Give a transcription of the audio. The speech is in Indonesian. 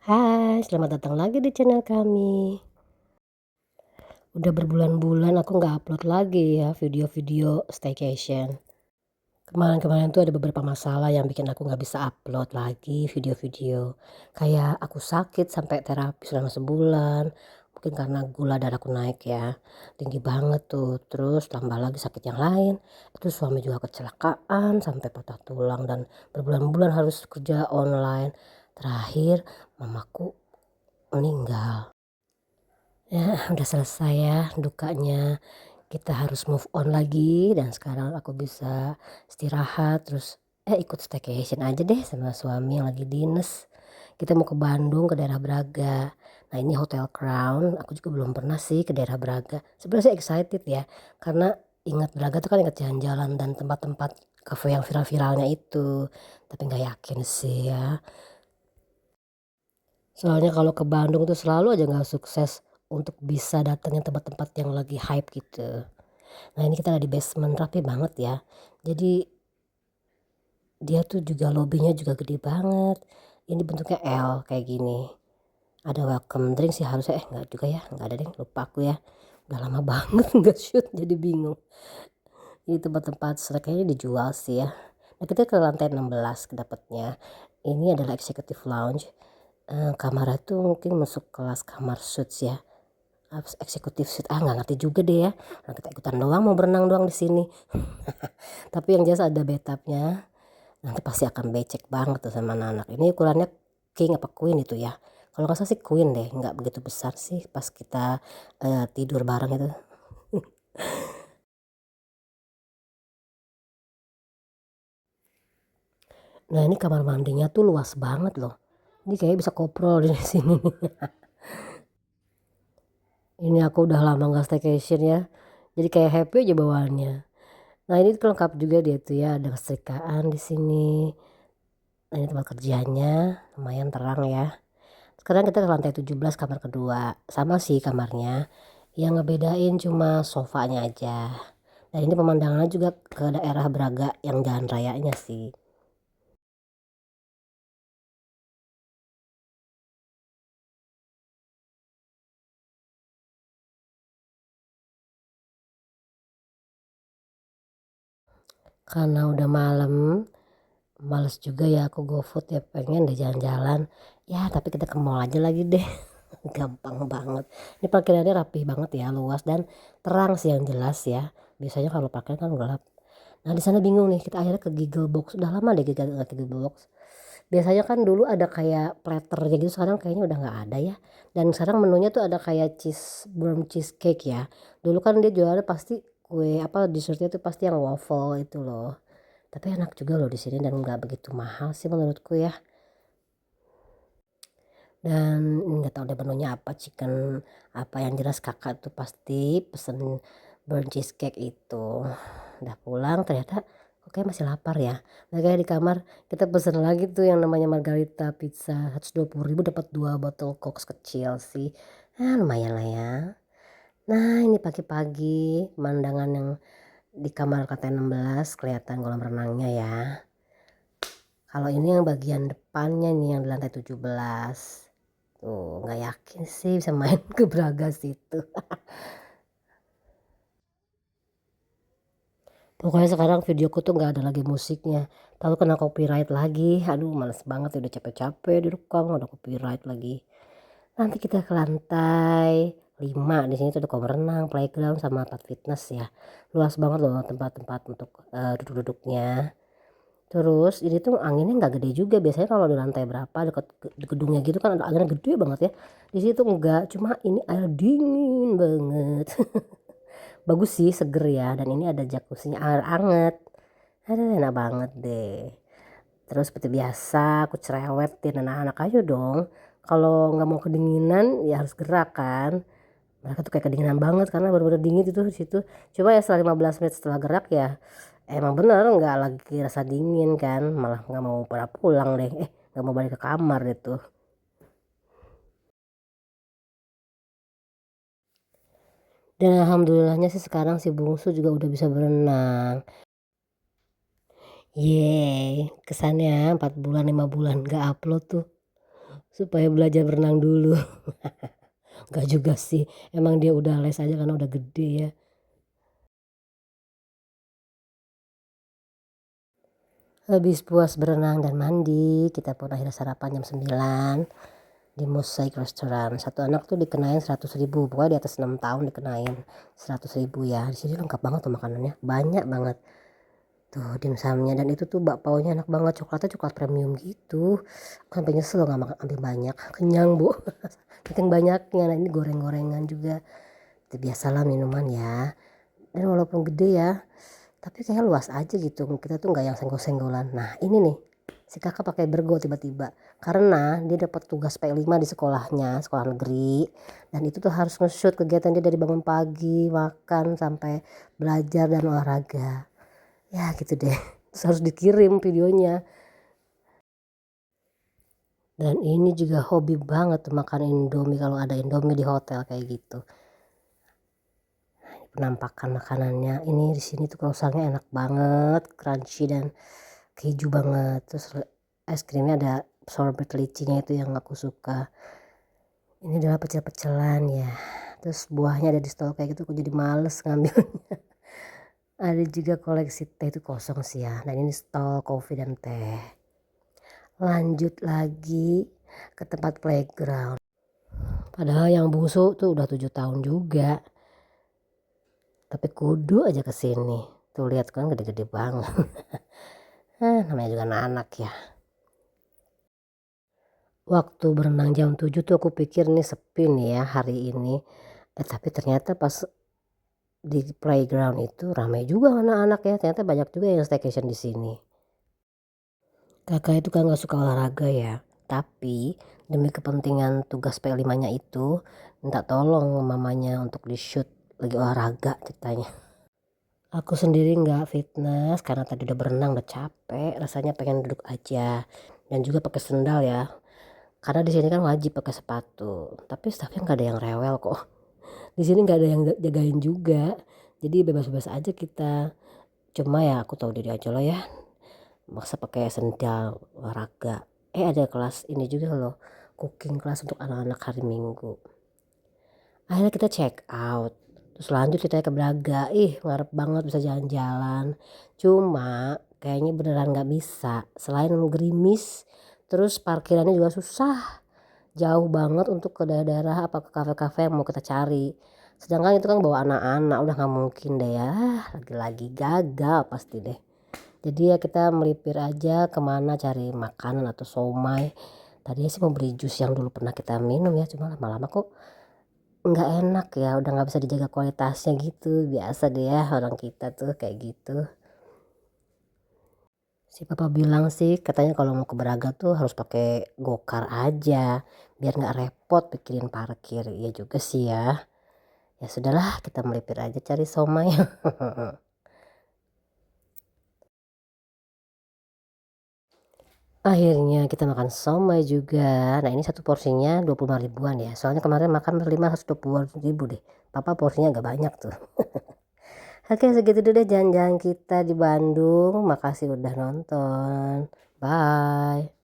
Hai, selamat datang lagi di channel kami. Udah berbulan-bulan aku nggak upload lagi ya video-video staycation. Kemarin-kemarin tuh ada beberapa masalah yang bikin aku nggak bisa upload lagi video-video. Kayak aku sakit sampai terapi selama sebulan. Mungkin karena gula darahku naik ya. Tinggi banget tuh. Terus tambah lagi sakit yang lain. Itu suami juga kecelakaan sampai patah tulang dan berbulan-bulan harus kerja online. Terakhir mamaku meninggal. Ya, udah selesai ya dukanya. Kita harus move on lagi dan sekarang aku bisa istirahat terus ikut staycation aja deh sama suami yang lagi dinas. Kita mau ke Bandung ke daerah Braga. Nah, ini Hotel Crown, aku juga belum pernah sih ke daerah Braga. Sebenarnya saya excited ya karena ingat Braga tuh kan ingat jalan-jalan dan tempat-tempat cafe yang viral-viralnya itu. Tapi nggak yakin sih ya. Soalnya kalau ke Bandung tuh selalu aja nggak sukses untuk bisa datengin tempat-tempat yang lagi hype gitu. Nah, ini kita ada di basement rapi banget ya. Jadi dia tuh juga lobinya juga gede banget. Ini bentuknya L kayak gini. Ada welcome drink sih harusnya, nggak juga ya, nggak ada deh, lupa aku ya. Udah lama banget nggak shoot jadi bingung. Ini tempat-tempat snack kayaknya dijual sih ya. Nah, kita ke lantai 16 dapatnya. Ini adalah executive lounge. Kamarnya tuh mungkin masuk kelas kamar suits ya. Eksekutif suite, nggak ngerti juga deh ya. Nah, kita ikutan doang mau berenang doang di sini. Tapi yang jelas ada bathtubnya. Nanti pasti akan becek banget tuh sama anak-anak. Ini ukurannya king apa queen itu ya? Kalau nggak salah sih queen deh, nggak begitu besar sih pas kita tidur bareng itu. Nah, ini kamar mandinya tuh luas banget loh. Ini kayak bisa koprol di sini. Ini aku udah lama nggak staycation ya. Jadi kayak happy aja bawaannya. Nah, ini lengkap juga dia tuh ya, ada setrikaan di sini. Nah, ini tempat kerjanya, lumayan terang ya. Sekarang kita ke lantai 17 kamar kedua. Sama sih kamarnya. Yang ngebedain cuma sofanya aja. Dan ini pemandangannya juga ke daerah Braga yang jalan rayanya sih. Karena udah malam, males juga ya aku GoFood ya, pengen deh jalan-jalan. Ya tapi kita ke mall aja lagi deh. Gampang banget. Ini parkirannya rapih banget ya, luas dan terang sih yang jelas ya. Biasanya kalau parkir kan gelap. Nah, di sana bingung nih, kita akhirnya ke Giggle Box. Udah lama deh kita nggak ke Giggle Box. Biasanya kan dulu ada kayak platternya gitu, sekarang kayaknya udah nggak ada ya. Dan sekarang menunya tuh ada kayak brownie cheesecake ya. Dulu kan dia jualnya pasti kue apa dessertnya tuh pasti yang waffle itu loh. Tapi enak juga loh di sini dan nggak begitu mahal sih menurutku ya. Dan nggak tahu deh menunya apa, chicken apa, yang jelas kakak tuh pasti pesen burnt cheesecake itu. Udah pulang ternyata kok kayak masih lapar ya. Nah, kayak di kamar kita pesen lagi tuh yang namanya margarita pizza 120.000 dapat 2 botol Coke kecil sih. Lumayan lah ya. Nah, ini pagi-pagi pemandangan yang di kamar lantai 16 kelihatan kolam renangnya ya. Kalau ini yang bagian depannya nih yang di lantai 17. Tuh, nggak yakin sih bisa main ke Braga situ. Pokoknya sekarang videoku tuh nggak ada lagi musiknya. Tahu kena copyright lagi. Aduh, males banget udah capek-capek direkam ada copyright lagi. Nanti kita ke lantai 5. Di sini tuh ada kolam renang, playground sama tempat fitness ya. Luas banget loh tempat-tempat untuk duduk-duduknya. Terus ini tuh anginnya nggak gede juga. Biasanya kalau di lantai berapa dekat gedungnya gitu kan ada anginnya gede banget ya. Di situ enggak, cuma ini air dingin banget. Bagus sih, seger ya, dan ini ada jacuzzinya air anget. Aduh, enak banget deh. Terus seperti biasa aku cerewetin anak-anak, ayo dong. Kalau nggak mau kedinginan ya harus gerak kan. Mereka tuh kayak kedinginan banget karena baru-baru dingin itu di situ. Coba ya setelah 15 menit setelah gerak ya emang bener nggak lagi rasa dingin kan, malah nggak mau pada pulang deh, nggak mau balik ke kamar itu. Dan alhamdulillahnya sih sekarang si bungsu juga udah bisa berenang. Yeay, kesannya 4 bulan 5 bulan gak upload tuh. supaya belajar berenang dulu. Enggak juga sih, emang dia udah les aja karena udah gede ya. Habis puas berenang dan mandi, kita pun akhirnya sarapan jam 9 di Mosaic Restaurant. Satu anak tuh dikenain 100.000, pokoknya di atas 6 tahun dikenain 100.000 ya. Di sini lengkap banget tuh makanannya, banyak banget. Tuh dimsumnya, dan itu tuh bakpaonya enak banget, coklatnya coklat premium gitu. Aku sampai nyesel nggak makan ambil banyak, kenyang bu. Saking banyaknya. Nah ini goreng-gorengan juga. Itu biasalah minuman ya. Dan walaupun gede ya, tapi kayak luas aja gitu, kita tuh nggak yang senggol-senggolan. Nah ini nih, si kakak pakai bergo tiba-tiba karena dia dapat tugas P5 di sekolahnya, sekolah negeri, dan itu tuh harus nge-shoot kegiatan dia dari bangun pagi, makan, sampai belajar dan olahraga ya gitu deh. Terus harus dikirim videonya. Dan ini juga hobi banget tuh makan Indomie kalau ada Indomie di hotel kayak gitu. Penampakan makanannya ini di sini tuh croissantnya enak banget, crunchy dan keju banget. Terus es krimnya ada sorbet licinya itu yang aku suka. Ini adalah pecel-pecelan ya. Terus buahnya ada di stol kayak gitu, aku jadi males ngambilnya. Ada juga koleksi teh, itu kosong sih ya. Dan ini stol kopi dan teh. Lanjut lagi ke tempat playground. Padahal yang bungsu tuh udah 7 tahun juga. Tapi kudu aja kesini. Tuh lihat kan gede-gede banget. Namanya juga anak ya. Waktu berenang jam 7 tuh aku pikir nih sepi nih ya hari ini. Tapi ternyata pas di playground itu ramai juga anak-anak ya. Ternyata banyak juga yang staycation di sini. Kakak itu kan gak suka olahraga ya. Tapi demi kepentingan tugas P5-nya itu, minta tolong mamanya untuk di shoot lagi olahraga ceritanya. Aku sendiri nggak fitness karena tadi udah berenang udah capek, rasanya pengen duduk aja dan juga pakai sendal ya. Karena di sini kan wajib pakai sepatu. Tapi staffnya nggak ada yang rewel kok. Di sini nggak ada yang jagain juga. Jadi bebas-bebas aja kita. Cuma ya aku tahu diri aja loh ya. Maksa pakai sendal olahraga. Ada kelas ini juga loh. Cooking kelas untuk anak-anak hari Minggu. Akhirnya kita check out. Terus lanjut kita ke Braga. Ngarep banget bisa jalan-jalan. Cuma kayaknya beneran gak bisa. Selain gerimis, terus parkirannya juga susah. Jauh banget untuk ke daerah-daerah apa ke kafe-kafe yang mau kita cari. Sedangkan itu kan bawa anak-anak, udah gak mungkin deh ya. Lagi-lagi gagal pasti deh. Jadi ya kita melipir aja kemana cari makanan atau somai. Tadinya sih mau beli jus yang dulu pernah kita minum ya. Cuma lama-lama kok nggak enak ya, udah nggak bisa dijaga kualitasnya gitu. Biasa deh ya orang kita tuh kayak gitu. Si papa bilang sih katanya kalau mau ke Braga tuh harus pakai gokar aja biar nggak repot pikirin parkir. Iya juga sih ya. Ya sudahlah, kita melipir aja cari somai. Akhirnya kita makan somai juga. Nah ini satu porsinya 25 ribuan ya. Soalnya kemarin makan berlima 120 ribu deh. Papa porsinya agak banyak tuh. Oke segitu dulu deh jalan-jalan kita di Bandung. Makasih udah nonton. Bye.